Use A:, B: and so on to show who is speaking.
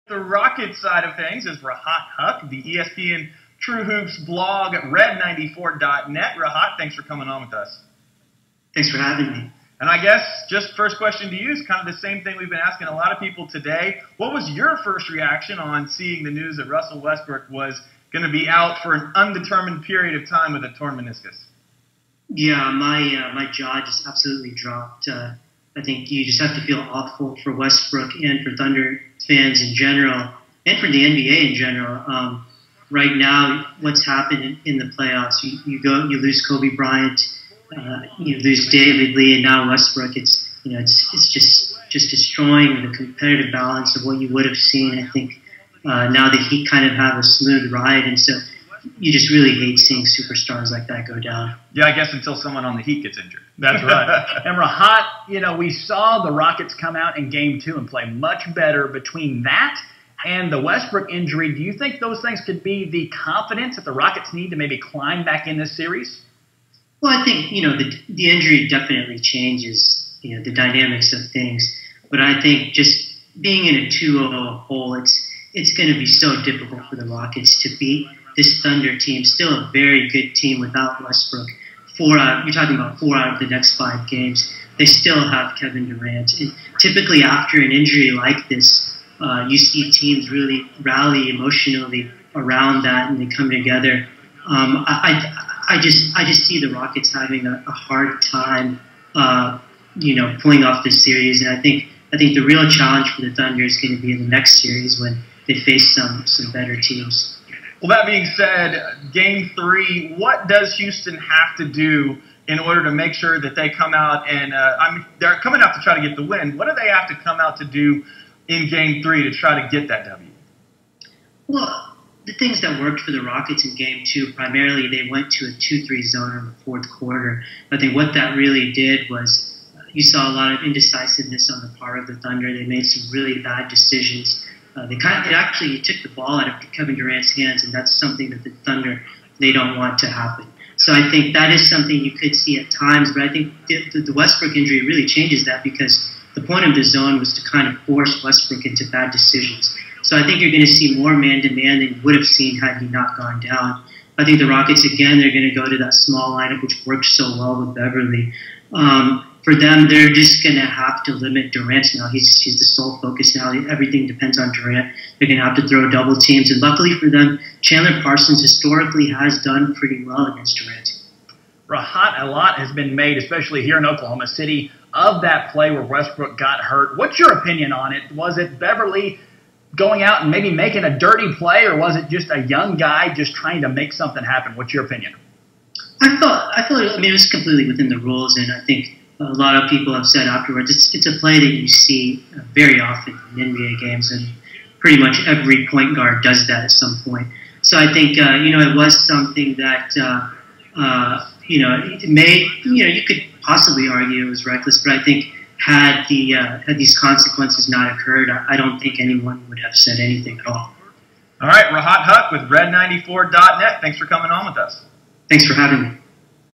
A: The Rockets side of things is Rahat Huq, the ESPN TrueHoop's blog at Red94.net. Rahat, thanks for coming on with us.
B: Thanks for having me.
A: And I guess just first question to you is kind of the same thing we've been asking a lot of people today. What was your first reaction on seeing the news that Russell Westbrook was going to be out for an undetermined period of time with a torn meniscus?
B: Yeah, my jaw just absolutely dropped. I think you just have to feel awful for Westbrook and for Thunder fans in general, and for the NBA in general. Right now, what's happened in the playoffs? You lose Kobe Bryant, you lose David Lee, and now Westbrook. It's just destroying the competitive balance of what you would have seen. I think now the Heat kind of have a smooth ride, and so you just really hate seeing superstars like that go down.
A: Yeah, I guess until someone on the Heat gets injured.
C: That's right. And Rahat, we saw the Rockets come out in Game 2 and play much better. Between that and the Westbrook injury, do you think those things could be the confidence that the Rockets need to maybe climb back in this series?
B: Well, I think, the injury definitely changes, the dynamics of things. But I think just being in a 2-0 hole, it's going to be so difficult for the Rockets to beat this Thunder team, still a very good team without Westbrook. You're talking about 4 out of the next 5 games. They still have Kevin Durant. And typically after an injury like this, you see teams really rally emotionally around that, and they come together. I just see the Rockets having a hard time, pulling off this series. And I think the real challenge for the Thunder is going to be in the next series when they face some better teams.
A: Well, that being said, Game 3, what does Houston have to do in order to make sure that they come out and they're coming out to try to get the win. What do they have to come out to do in Game 3 to try to get that W?
B: Well, the things that worked for the Rockets in Game 2, primarily they went to a 2-3 zone in the fourth quarter. I think what that really did was you saw a lot of indecisiveness on the part of the Thunder. They made some really bad decisions. It actually took the ball out of Kevin Durant's hands, and that's something that the Thunder, they don't want to happen. So I think that is something you could see at times, but I think the Westbrook injury really changes that, because the point of the zone was to kind of force Westbrook into bad decisions. So I think you're going to see more man-to-man than you would have seen had he not gone down. I think the Rockets, again, they're going to go to that small lineup, which worked so well with Beverly. For them, they're just going to have to limit Durant now. He's the sole focus now. Everything depends on Durant. They're going to have to throw double teams. And luckily for them, Chandler Parsons historically has done pretty well against Durant.
C: Rahat, a lot has been made, especially here in Oklahoma City, of that play where Westbrook got hurt. What's your opinion on it? Was it Beverly going out and maybe making a dirty play, or was it just a young guy just trying to make something happen? What's your opinion?
B: I feel it was completely within the rules, and I think a lot of people have said afterwards, it's a play that you see very often in NBA games, and pretty much every point guard does that at some point. So I think, it was something that, you could possibly argue it was reckless, but I think had these consequences not occurred, I don't think anyone would have said anything at all.
A: All right, Rahat Huq with Red94.net. Thanks for coming on with us.
B: Thanks for having me.